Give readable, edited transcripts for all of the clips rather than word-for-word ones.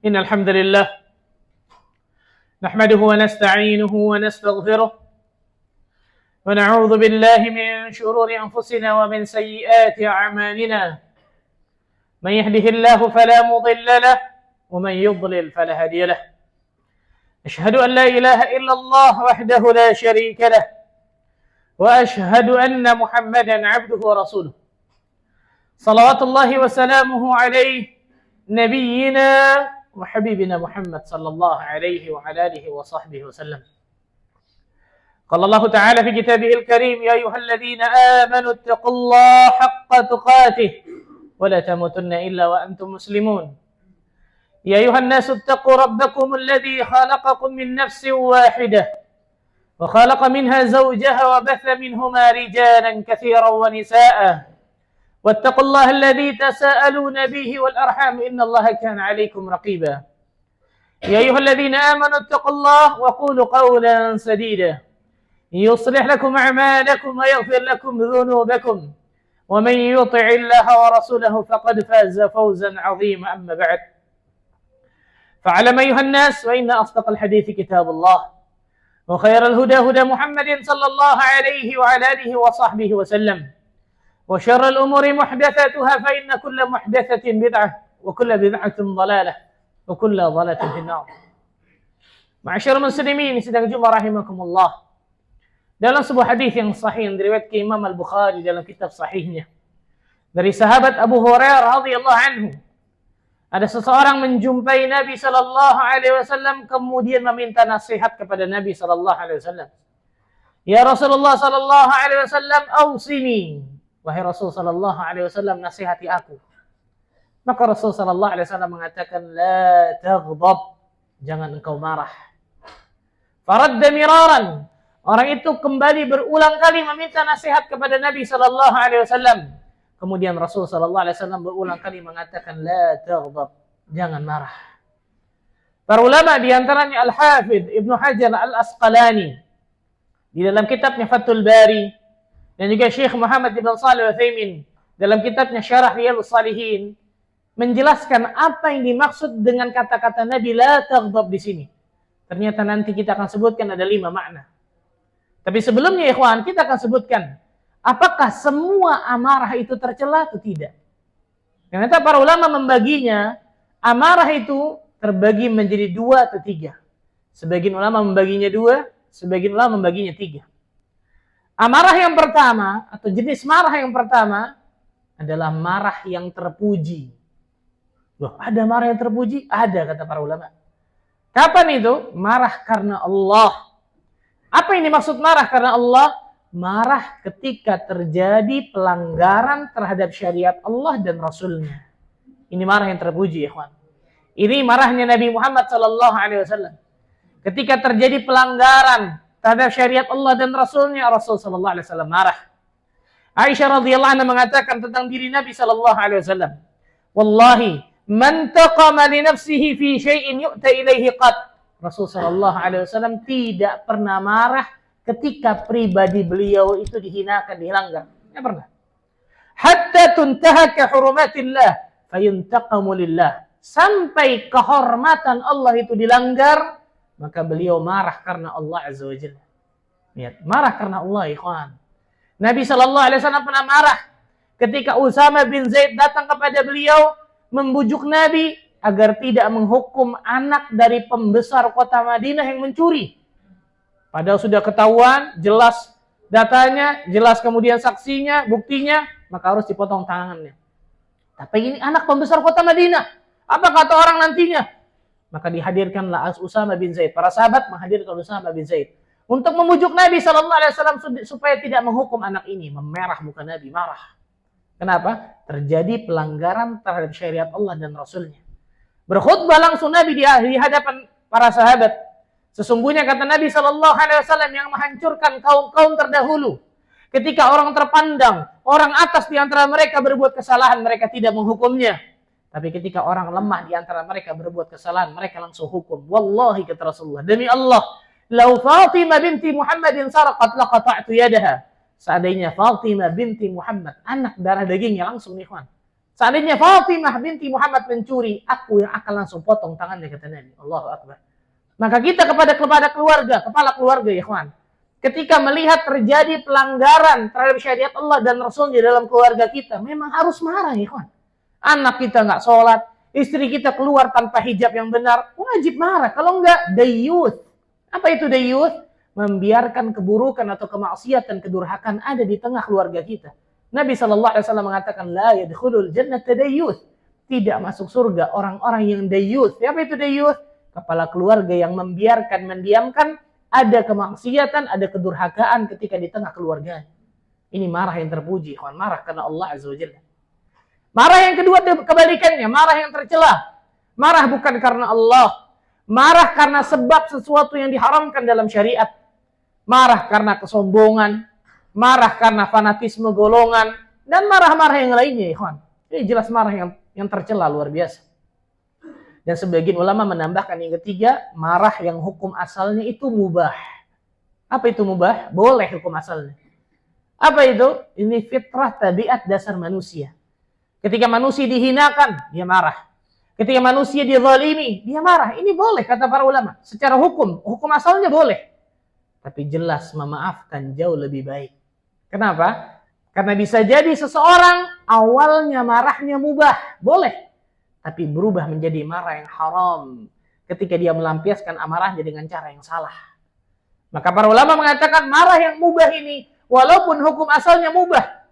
إن الحمد لله نحمده ونستعينه ونستغفره ونعوذ بالله من شرور أنفسنا ومن سيئات أعمالنا من يهده الله فلا مضل له ومن يضلل فلا هادي له أشهد أن لا إله إلا الله وحده لا شريك له وأشهد أن محمدا عبده ورسوله صلوات الله وسلامه عليه نبينا وحبيبنا محمد صلى الله عليه وعلى آله وصحبه وسلم. قال الله تعالى في كتابه الكريم: يا أيها الذين آمنوا اتقوا الله حق تقاته ولا تموتن إلا وأنتم مسلمون. يا أيها الناس اتقوا ربكم الذي خلقكم من نفس واحدة وخلق منها زوجها وبث منهما رجالا كثيرا ونساء واتقوا الله الذي تساءلون به والأرحام إن الله كان عليكم رقيبا. يا أيها الذين آمنوا اتقوا الله وقولوا قولا سديدا يصلح لكم أعمالكم ويغفر لكم ذنوبكم ومن يطع الله ورسوله فقد فاز فوزا عظيما. أما بعد فاعلم أيها الناس وإن أصدق الحديث كتاب الله وخير الهدى هدى محمد صلى الله عليه وعلى آله وصحبه وسلم وشر الأمور محدثاتها فإن كل محدثة بدعة وكل بدعة ضلالة وكل ضلالة في النار. Ma'asyarul muslimin sidang Jumat rahimakumullah. Dalam sebuah hadis yang sahih yang diriwayatkan Imam Al-Bukhari dalam kitab sahihnya dari sahabat Abu Hurairah radhiyallahu anhu, ada seseorang menjumpai Nabi sallallahu alaihi wasallam kemudian meminta nasihat kepada Nabi sallallahu alaihi wasallam. Ya Rasulullah sallallahu alaihi wasallam, ausini. Wahai Rasul sallallahu alaihi wasallam, nasihati aku. Maka Rasul sallallahu alaihi wasallam mengatakan, la taghdab, jangan engkau marah. Faradda miraran, orang itu kembali berulang kali meminta nasihat kepada Nabi sallallahu alaihi wasallam. Kemudian Rasul sallallahu alaihi wasallam berulang kali mengatakan, la taghdab, jangan marah. Para ulama di antaranya Al-Hafidh Ibnu Hajar Al-Asqalani di dalam kitabnya Fathul Bari, dan juga Syekh Muhammad bin Shalih Al-Utsaimin dalam kitabnya Syarah Riyadhus Shalihin menjelaskan apa yang dimaksud dengan kata-kata Nabi la taghdab di sini. Ternyata nanti kita akan sebutkan ada 5 makna. Tapi sebelumnya ikhwan, kita akan sebutkan apakah semua amarah itu tercela atau tidak. Ternyata para ulama membaginya, amarah itu terbagi menjadi 2 atau 3. Sebagian ulama membaginya 2, sebagian ulama membaginya 3. Amarah yang pertama atau jenis marah yang pertama adalah marah yang terpuji. Loh, ada marah yang terpuji? Ada, kata para ulama. Kapan itu? Marah karena Allah. Apa yang dimaksud marah karena Allah? Marah ketika terjadi pelanggaran terhadap syariat Allah dan Rasulnya. Ini marah yang terpuji, ikhwan. Ini marahnya Nabi Muhammad SAW. Ketika terjadi pelanggaran terhadap syariat Allah dan Rasulnya, Rasul sallallahu alaihi wasallam marah. Aisyah radhiyallahu anha mengatakan tentang diri Nabi sallallahu alaihi wasallam, "Wallahi, man taqama li nafsihi fi syai'in yu'ta ilaihi qat." Rasul sallallahu alaihi wasallam tidak pernah marah ketika pribadi beliau itu dihinakan, dilanggar. Tidak pernah. Hatta tuntahaka hurumatillah fayuntaqamu lillah. Sampai kehormatan Allah itu dilanggar, maka beliau marah karena Allah Azza wa Jalla. Lihat, marah karena Allah, ikhwan. Nabi sallallahu alaihi wasallam pernah marah ketika Usama bin Zaid datang kepada beliau membujuk Nabi agar tidak menghukum anak dari pembesar kota Madinah yang mencuri. Padahal sudah ketahuan, jelas datanya, jelas kemudian saksinya, buktinya, maka harus dipotong tangannya. Tapi ini anak pembesar kota Madinah. Apa kata orang nantinya? Maka dihadirkanlah Usama bin Zaid. Para sahabat menghadirkan Usama bin Zaid untuk memujuk Nabi SAW supaya tidak menghukum anak ini. Memerah muka Nabi, marah. Kenapa? Terjadi pelanggaran terhadap syariat Allah dan Rasulnya. Berkhutbah langsung Nabi di hadapan para sahabat. Sesungguhnya kata Nabi SAW yang menghancurkan kaum-kaum terdahulu. Ketika orang terpandang, orang atas di antara mereka berbuat kesalahan, mereka tidak menghukumnya. Tapi ketika orang lemah di antara mereka berbuat kesalahan, mereka langsung hukum. Wallahi, kata Rasulullah, demi Allah, lau Fatimah binti Muhammadin sarqat laqata'tu yadaha. Seandainya Fatimah binti Muhammad, anak darah dagingnya, langsung nih, ikhwan, Seandainya Fatimah binti Muhammad mencuri, aku yang akan langsung potong tangannya, kata Nabi. Allahu Akbar. Maka kita kepada keluarga, kepala keluarga, ya kawan, ketika melihat terjadi pelanggaran terhadap syariat Allah dan Rasul-Nya dalam keluarga kita, memang harus marah, ya kawan. Anak kita nggak sholat, istri kita keluar tanpa hijab yang benar, wajib marah. Kalau enggak, dayuth. Apa itu dayuth? Membiarkan keburukan atau kemaksiatan, kedurhakaan ada di tengah keluarga kita. Nabi SAW mengatakan, la yadkhulul jannata dayuth. Tidak masuk surga orang-orang yang dayuth. Apa itu dayuth? Kepala keluarga yang membiarkan, mendiamkan ada kemaksiatan, ada kedurhakaan ketika di tengah keluarga. Ini marah yang terpuji, marah karena Allah Azza wa Jalla. Marah yang kedua kebalikannya, marah yang tercela. Marah bukan karena Allah, marah karena sebab sesuatu yang diharamkan dalam syariat. Marah karena kesombongan, marah karena fanatisme golongan, dan marah-marah yang lainnya, ikhwan. Ini jelas marah yang tercela luar biasa. Dan sebagian ulama menambahkan yang ketiga, marah yang hukum asalnya itu mubah. Apa itu mubah? Boleh hukum asalnya. Apa itu? Ini fitrah, tabiat dasar manusia. Ketika manusia dihinakan, dia marah. Ketika manusia dizalimi, dia marah. Ini boleh, kata para ulama. Secara hukum asalnya boleh. Tapi jelas memaafkan jauh lebih baik. Kenapa? Karena bisa jadi seseorang awalnya marahnya mubah, boleh. Tapi berubah menjadi marah yang haram ketika dia melampiaskan amarahnya dengan cara yang salah. Maka para ulama mengatakan marah yang mubah ini, walaupun hukum asalnya mubah,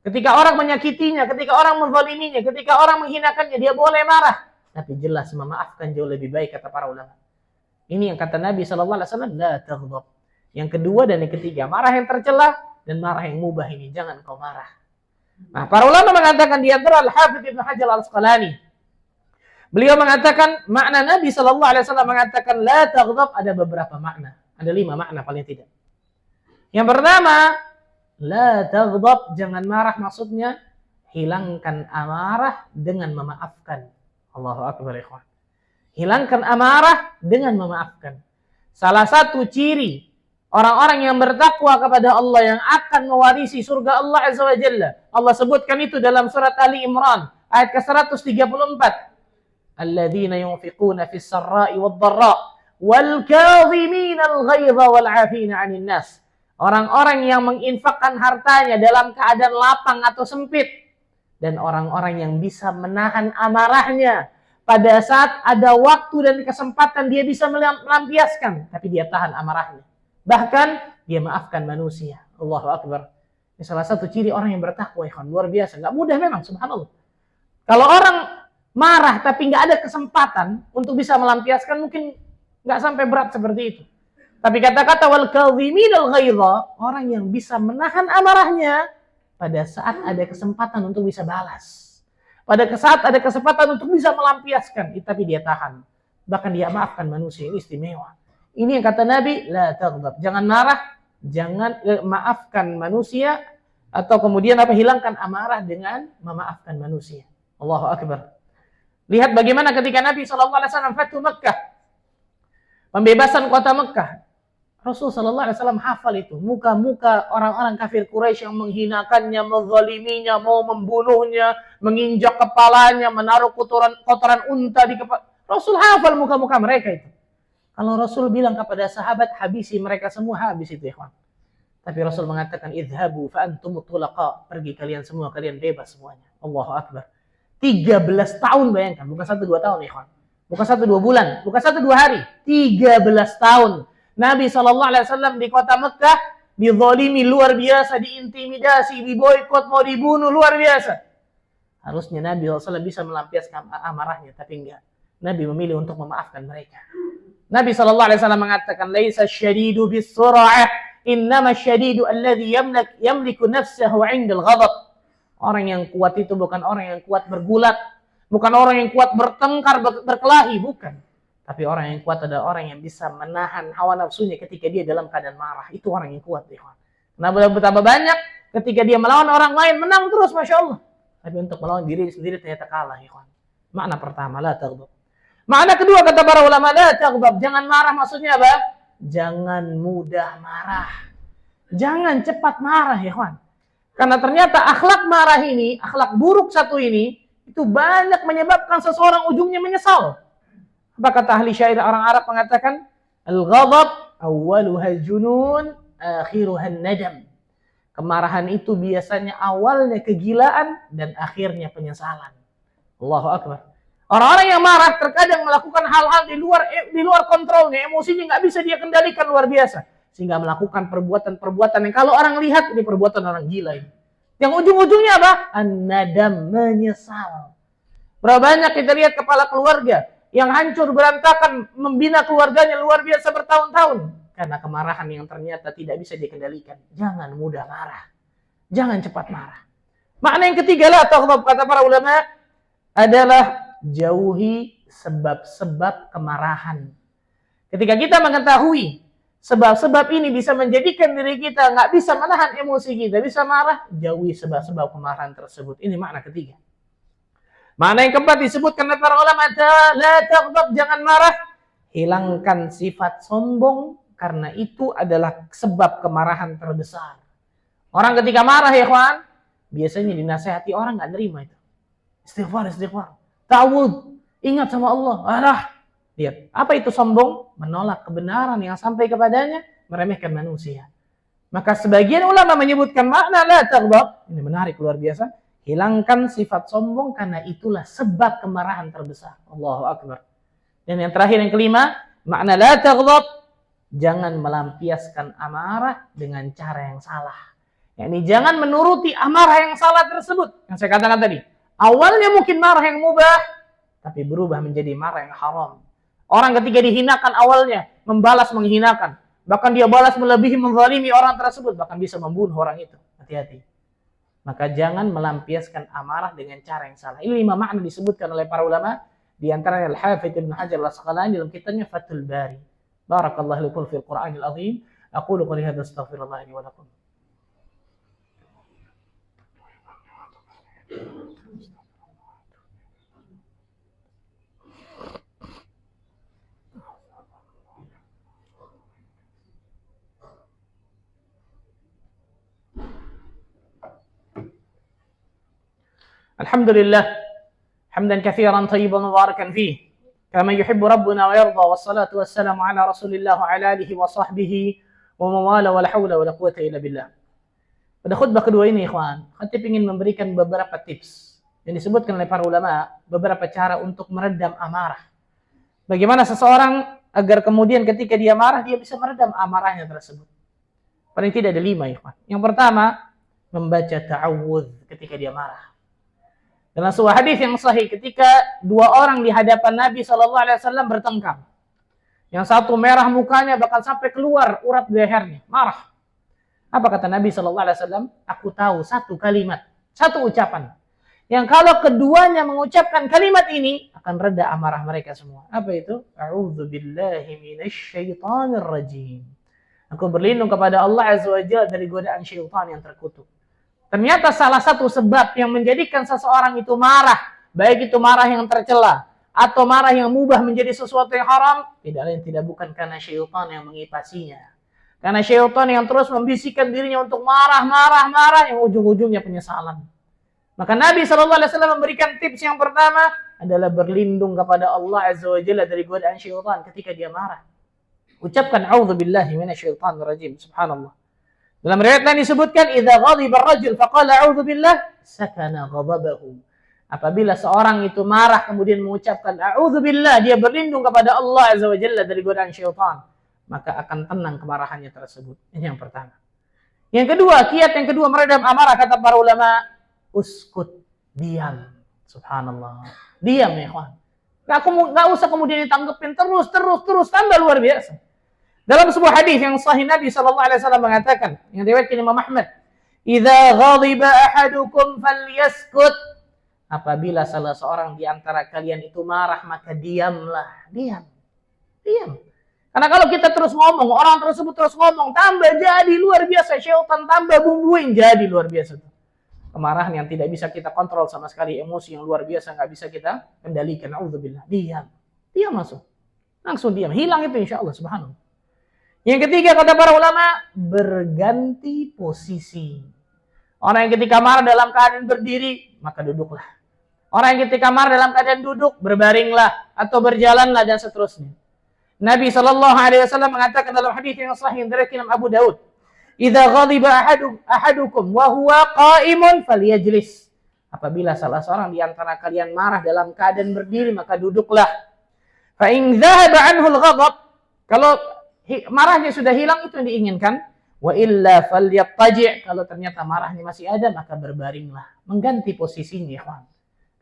ketika orang menyakitinya, ketika orang menzaliminya, ketika orang menghinakannya, dia boleh marah. Tapi jelas memaafkan jauh lebih baik, kata para ulama. Ini yang kata Nabi SAW, la taghdab. Yang kedua dan yang ketiga, marah yang tercela dan marah yang mubah ini, jangan kau marah. Nah, para ulama mengatakan di antara Al-Hafidz Ibnu Hajar Al-Asqalani, beliau mengatakan makna Nabi SAW mengatakan la taghdab ada beberapa makna. Ada 5 makna paling tidak. Yang pertama, la taghdab, jangan marah, maksudnya hilangkan amarah dengan memaafkan. Allahu Akbar, ikhwan. Hilangkan amarah dengan memaafkan. Salah satu ciri orang-orang yang bertakwa kepada Allah yang akan mewarisi surga Allah Azza wa Jalla. Allah sebutkan itu dalam surat Ali Imran ayat ke-134. Alladzina yunfiquna fis sarra'i wad-dharra wal kadhimina al-ghaidha wal 'afina 'anil nas. Orang-orang yang menginfakkan hartanya dalam keadaan lapang atau sempit, dan orang-orang yang bisa menahan amarahnya pada saat ada waktu dan kesempatan dia bisa melampiaskan, tapi dia tahan amarahnya. Bahkan dia maafkan manusia. Allahu Akbar. Ini salah satu ciri orang yang bertakwa, ikhwan. Luar biasa. Nggak mudah memang, subhanallah. Kalau orang marah tapi nggak ada kesempatan untuk bisa melampiaskan, mungkin nggak sampai berat seperti itu. Tapi kata-kata wal kadhiminal ghaidha, orang yang bisa menahan amarahnya pada saat ada kesempatan untuk bisa balas. Pada saat ada kesempatan untuk bisa melampiaskan, tapi dia tahan. Bahkan dia maafkan manusia, ini istimewa. Ini yang kata Nabi, la taghdab. Jangan marah, jangan maafkan manusia, atau kemudian hilangkan amarah dengan memaafkan manusia. Allahu Akbar. Lihat bagaimana ketika Nabi SAW Fathu Makkah, pembebasan kota Makkah. Rasul SAW hafal itu. Muka-muka orang-orang kafir Quraisy yang menghinakannya, menzaliminya, mau membunuhnya, menginjak kepalanya, menaruh kotoran unta di kepala. Rasul hafal muka-muka mereka itu. Kalau Rasul bilang kepada sahabat, habisi mereka semua, habis itu, ikhwan. Tapi Rasul mengatakan, idhabu fa'antum tulaqa. Pergi kalian semua, kalian bebas semuanya. Allahu Akbar. 13 tahun bayangkan, bukan 1-2 tahun, ikhwan. Bukan 1-2 bulan, bukan 1-2 hari. 13 tahun. Nabi SAW di kota Mekah dizalimi luar biasa, diintimidasi, diboikot, mau dibunuh luar biasa. Harusnya Nabi SAW bisa melampiaskan amarahnya, tapi enggak. Nabi memilih untuk memaafkan mereka. Nabi SAW mengatakan, laisa syadidu bis-sur'ah, innama syadidu alladhi yamliku nafsahu 'inda al-ghadab. Orang yang kuat itu bukan orang yang kuat bergulat, bukan orang yang kuat bertengkar, berkelahi, bukan. Tapi orang yang kuat adalah orang yang bisa menahan hawa nafsunya ketika dia dalam keadaan marah. Itu orang yang kuat. Kenapa betapa banyak ketika dia melawan orang lain, menang terus, Masya Allah. Tapi untuk melawan diri sendiri ternyata kalah. Makna pertama, la taghdab. Makna kedua kata para ulama, la taghdab. Jangan marah, maksudnya apa? Jangan mudah marah. Jangan cepat marah, Karena ternyata akhlak marah ini, akhlak buruk satu ini, itu banyak menyebabkan seseorang ujungnya menyesal. Apa kata ahli syair orang Arab mengatakan, al-ghadab awwaluha junun, akhiruha nadam. Kemarahan itu biasanya awalnya kegilaan dan akhirnya penyesalan. Allahu Akbar. Orang-orang yang marah terkadang melakukan hal-hal di luar kontrolnya, emosinya nggak bisa dia kendalikan luar biasa, sehingga melakukan perbuatan-perbuatan yang kalau orang lihat ini perbuatan orang gila ini. Yang ujung-ujungnya apa? An-nadam, menyesal. Berapa banyak kita lihat kepala keluarga yang hancur berantakan membina keluarganya luar biasa bertahun-tahun karena kemarahan yang ternyata tidak bisa dikendalikan. Jangan mudah marah. Jangan cepat marah. Makna yang ketiga lah, kata para ulama, adalah jauhi sebab-sebab kemarahan. Ketika kita mengetahui sebab-sebab ini bisa menjadikan diri kita nggak bisa menahan emosi kita, bisa marah, jauhi sebab-sebab kemarahan tersebut. Ini makna ketiga. Makna yang keempat disebutkan oleh para ulama, la taghdab, jangan marah. Hilangkan sifat sombong, karena itu adalah sebab kemarahan terbesar. Orang ketika marah ya kawan, biasanya dinasehati orang nggak nerima itu. Istighfar. Ta'awud, ingat sama Allah. Lihat, apa itu sombong? Menolak kebenaran yang sampai kepadanya, meremehkan manusia. Maka sebagian ulama menyebutkan makna la taghdab, ini menarik luar biasa. Hilangkan sifat sombong karena itulah sebab kemarahan terbesar. Allahu Akbar. Dan yang terakhir, yang kelima, makna la taghdab, jangan melampiaskan amarah dengan cara yang salah. Yakni jangan menuruti amarah yang salah tersebut. Yang saya katakan tadi, awalnya mungkin marah yang mubah, tapi berubah menjadi marah yang haram. Orang ketika dihinakan awalnya membalas menghinakan, bahkan dia balas melebihi menzalimi orang tersebut, bahkan bisa membunuh orang itu. Hati-hati. Maka jangan melampiaskan amarah dengan cara yang salah. Ini 5 makna disebutkan oleh para ulama, di antaranya Al-Hafidz Ibnu Hajar Al-Asqalani dalam kitabnya Fathul Bari. Barakallahu lakum fil Qur'anil azim. Aqulu qouli hadza astaghfirullah li wa lakum. Alhamdulillah hamdan katsiran thayyiban mubarakan fihi kama yuhibbu rabbuna wa yarda, wassalatu wassalamu ala Rasulillah wa ala alihi wa sahbihi wa mawala wa la haula wa la quwata illa billah. Pada khutbah kedua ini ikhwan, khatib ingin memberikan beberapa tips yang disebutkan oleh para ulama, beberapa cara untuk meredam amarah. Bagaimana seseorang agar kemudian ketika dia marah dia bisa meredam amarahnya tersebut. Paling tidak ada 5 ikhwan. Yang pertama, membaca ta'awudz ketika dia marah. Dalam sebuah hadis yang sahih, ketika 2 orang di hadapan Nabi SAW bertengkar. Yang satu merah mukanya bahkan sampai keluar urat lehernya, marah. Apa kata Nabi SAW? Aku tahu satu kalimat, satu ucapan, yang kalau keduanya mengucapkan kalimat ini akan reda amarah mereka semua. Apa itu? A'udzubillahi minasyaitonir rajim. Aku berlindung kepada Allah Azza wa Jalla dari godaan syaitan yang terkutuk. Ternyata salah satu sebab yang menjadikan seseorang itu marah, baik itu marah yang tercela atau marah yang mubah menjadi sesuatu yang haram, tidak lain tidak bukan karena syaitan yang mengipasinya. Karena syaitan yang terus membisikkan dirinya untuk marah, yang ujung-ujungnya penyesalan. Maka Nabi SAW memberikan tips yang pertama adalah berlindung kepada Allah Azza wa Jalla dari godaan syaitan ketika dia marah. Ucapkan a'udzubillahi minasyaitonir rajim. Subhanallah. Dalam riwayat lain disebutkan, idza ghadiba ar-rajul faqala a'udzubillah sakana ghadabahu. Apabila seorang itu marah kemudian mengucapkan a'udzubillah, dia berlindung kepada Allah Azza wa Jalla dari godaan syaitan, maka akan tenang kemarahannya tersebut. Ini yang pertama. Yang kedua, kiat yang kedua meredam amarah, kata para ulama, uskut, diam. Subhanallah. Diam ya ikhwan. Enggak usah kemudian ditanggepin terus tambah luar biasa. Dalam sebuah hadis yang sahih, Nabi SAW mengatakan, yang diriwayatkan Imam Ahmad, "Idza ghadiba ahadukum falyaskut." Apabila salah seorang di antara kalian itu marah, maka diamlah. Diam. Karena kalau kita terus ngomong, orang tersebut terus ngomong, tambah jadi luar biasa, syaitan tambah bumbuin, jadi luar biasa. Kemarahan yang tidak bisa kita kontrol sama sekali, emosi yang luar biasa nggak bisa kita kendalikan. Auzubillah. Diam langsung diam, hilang itu insya Allah. Subhanallah. Yang ketiga, kata para ulama, berganti posisi. Orang yang ketika marah dalam keadaan berdiri, maka duduklah. Orang yang ketika marah dalam keadaan duduk, berbaringlah atau berjalanlah dan seterusnya. Nabi SAW mengatakan dalam hadis yang sahih dari Imam Abu Daud, "Idza ghadiba ahadukum wa huwa qa'imun falyajlis." Apabila salah seorang di antara kalian marah dalam keadaan berdiri, maka duduklah. Fa in dhahaba anhu al-ghadab, kalau marahnya sudah hilang, itu yang diinginkan. Wa illa falyattaji', kalau ternyata marahnya masih ada, maka berbaringlah, mengganti posisinya, ikhwan.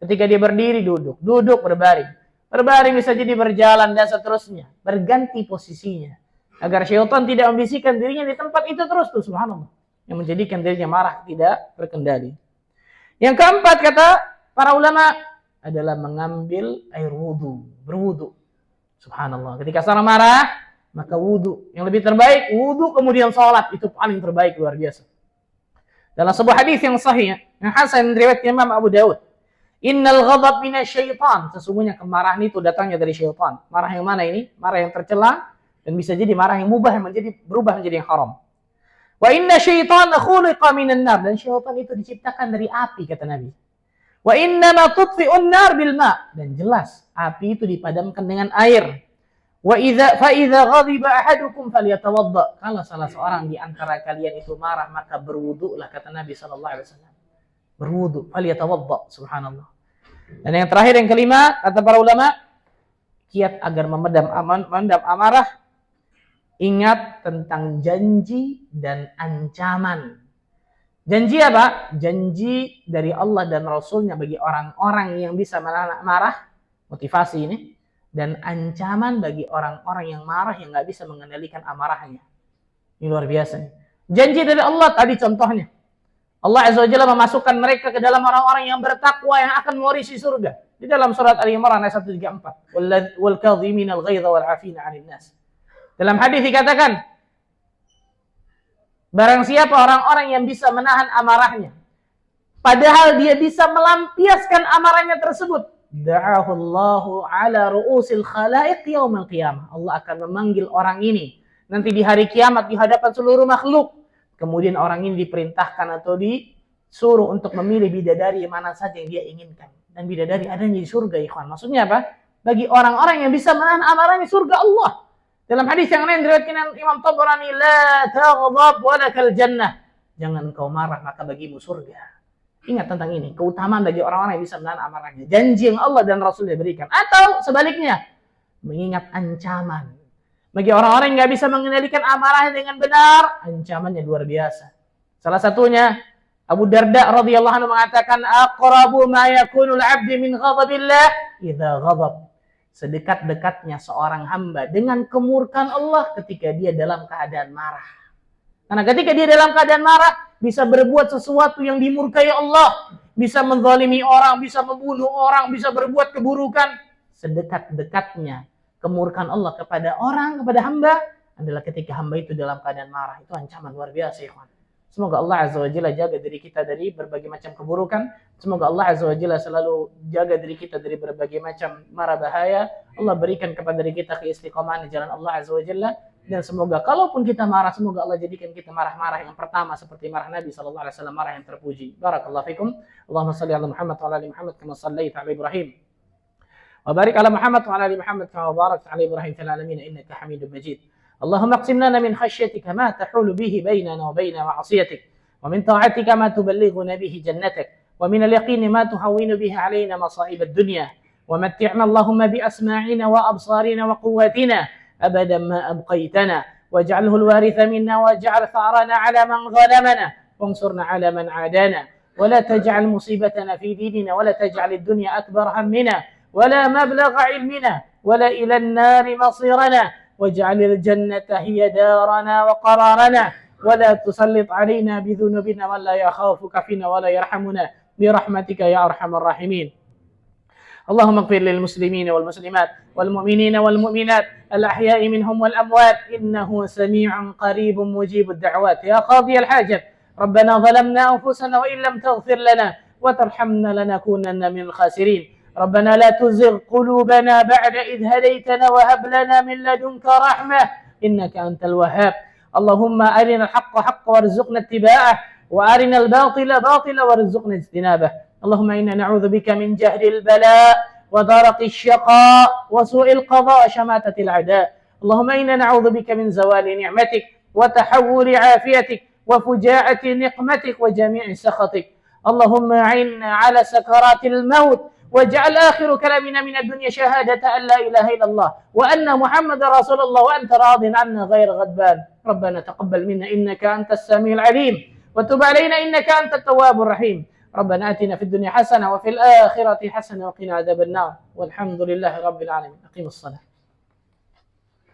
Ketika dia berdiri, duduk, duduk, berbaring. Berbaring bisa jadi berjalan dan seterusnya, berganti posisinya. Agar syaitan tidak membisikkan dirinya di tempat itu terus tuh, subhanallah. Yang menjadikan dirinya marah tidak terkendali. Yang keempat kata para ulama adalah mengambil air wudu, berwudu. Subhanallah. Ketika seorang marah, maka wudu. Yang lebih terbaik wudu kemudian salat, itu paling terbaik, luar biasa. Dalam sebuah hadis yang sahih, yang hasan riwayat Imam Abu Daud, "Innal ghadab minasyaitan." Sesungguhnya kemarahan itu datangnya dari syaitan. Marah yang mana ini? Marah yang tercela dan bisa jadi marah yang mubah yang berubah menjadi yang haram. Wa inna syaitana khuliqa minan nar, dan syaitan itu diciptakan dari api, kata Nabi. Wa inna ma tudfi'un nar bil ma, dan jelas api itu dipadamkan dengan air. Wa idza ghadiba ahadukum falyatawadda, kalau salah seorang di antara kalian itu marah maka berwudulah, kata Nabi sallallahu alaihi wasallam. Berwudu, falyatawadda, subhanallah. Dan yang terakhir, yang kelima, kata para ulama, kiat agar memendam amarah, ingat tentang janji dan ancaman. Janji apa? Janji dari Allah dan Rasulnya bagi orang-orang yang bisa menahan marah, motivasi ini, dan ancaman bagi orang-orang yang marah yang gak bisa mengendalikan amarahnya. Ini luar biasa nih. Janji dari Allah tadi contohnya. Allah Azza wa Jalla memasukkan mereka ke dalam orang-orang yang bertakwa yang akan mewarisi surga. Di dalam surat Ali Imran ayat 134. Wal kadhimina al-ghaidha wal 'afina 'anil nas. Dalam hadis dikatakan, barang siapa orang-orang yang bisa menahan amarahnya, padahal dia bisa melampiaskan amarahnya tersebut, da'ahu Allahu 'ala ru'usil khalaiq yaumil qiyamah. Allah akan memanggil orang ini nanti di hari kiamat di hadapan seluruh makhluk. Kemudian orang ini diperintahkan atau disuruh untuk memilih bidadari mana saja yang dia inginkan. Dan bidadari adanya di surga, ikhwan. Maksudnya apa? Bagi orang-orang yang bisa menahan amarahnya, surga Allah. Dalam hadis yang lain diriwayatkan Imam Tabrani, la taghdab wa lakal jannah. Jangan engkau marah, maka bagimu surga. Ingat tentang ini, keutamaan bagi orang-orang yang bisa menahan amarahnya. Janji yang Allah dan Rasulnya berikan. Atau sebaliknya, mengingat ancaman. Bagi orang-orang yang nggak bisa mengendalikan amarahnya dengan benar, ancamannya luar biasa. Salah satunya Abu Darda radhiyallahu anhu mengatakan, aqrabu ma yakunu al-'abdu min ghadabillah idza ghadab. Sedekat-dekatnya seorang hamba dengan kemurkaan Allah ketika dia dalam keadaan marah. Karena ketika dia dalam keadaan marah, bisa berbuat sesuatu yang dimurkai Allah, bisa menzalimi orang, bisa membunuh orang, bisa berbuat keburukan. Sedekat-dekatnya kemurkaan Allah kepada orang, kepada hamba, adalah ketika hamba itu dalam keadaan marah. Itu ancaman luar biasa, ikhwan. Semoga Allah Azza wa Jalla jaga diri kita dari berbagai macam keburukan. Semoga Allah Azza wa Jalla selalu jaga diri kita dari berbagai macam mara bahaya. Allah berikan kepada diri kita keistiqomahan di jalan Allah Azza wa Jalla. Dan semoga kalaupun kita marah, semoga Allah jadikan kita marah-marah yang pertama seperti marah Nabi sallallahu alaihi wasallam, marah yang terpuji. Barakallahu fikum. Allahumma shalli ala Muhammad wa ala ali Muhammad kama shallaita ala Ibrahim. Wa barik ala Muhammad wa ala ali Muhammad kama barakta ala Ibrahim fil alamin innaka Hamidum Majid. اللهم اقسم لنا من خشيتك ما تحول به بيننا وبين معصيتك ومن طاعتك ما تبلغنا به جنتك ومن اليقين ما تهون به علينا مصائب الدنيا ومتعنا اللهم بأسماعنا وأبصارنا وقواتنا أبدا ما أبقيتنا واجعله الوارث منا واجعل ثأرنا على من ظلمنا وانصرنا على من عادانا ولا تجعل مصيبتنا في ديننا ولا تجعل الدنيا أكبر همنا ولا مبلغ علمنا ولا إلى النار مصيرنا واجعل الجنة هي دارنا وقرارنا ولا تسلط علينا بذنوبنا من لا يخافك فينا ولا يرحمنا برحمتك يا أرحم الراحمين. اللهم اغفر للمسلمين والمسلمات والمؤمنين والمؤمنات الأحياء منهم والأموات إنه سميع قريب مجيب الدعوات يا قاضي الحاجات. ربنا ظلمنا أنفسنا وإن لم تغفر لنا وترحمنا لنكونن من الخاسرين. ربنا لا تزغ قلوبنا بعد إذ هديتنا وهب لنا من لدنك رحمة إنك أنت الوهاب. اللهم أرنا الحق حقا وارزقنا اتباعه وأرنا الباطل باطلا وارزقنا اجتنابه. اللهم إنا نعوذ بك من جهد البلاء ودرق الشقاء وسوء القضاء وشماتة الأعداء. اللهم إنا نعوذ بك من زوال نعمتك وتحول عافيتك وفجاءة نقمتك وجميع سخطك. اللهم أعنا على سكرات الموت، واجعل آخر كلامنا من الدنيا شهادة أن لا إله إلا الله وأن محمد رسول الله وأنت راض عنا غير غضبان. ربنا تقبل منا إنك أنت السميع العليم، وتب علينا إنك أنت التواب الرحيم. ربنا آتنا في الدنيا حسنة وفي الآخرة حسنة وقنا عذاب النار، والحمد لله رب العالمين. أقيم الصلاة.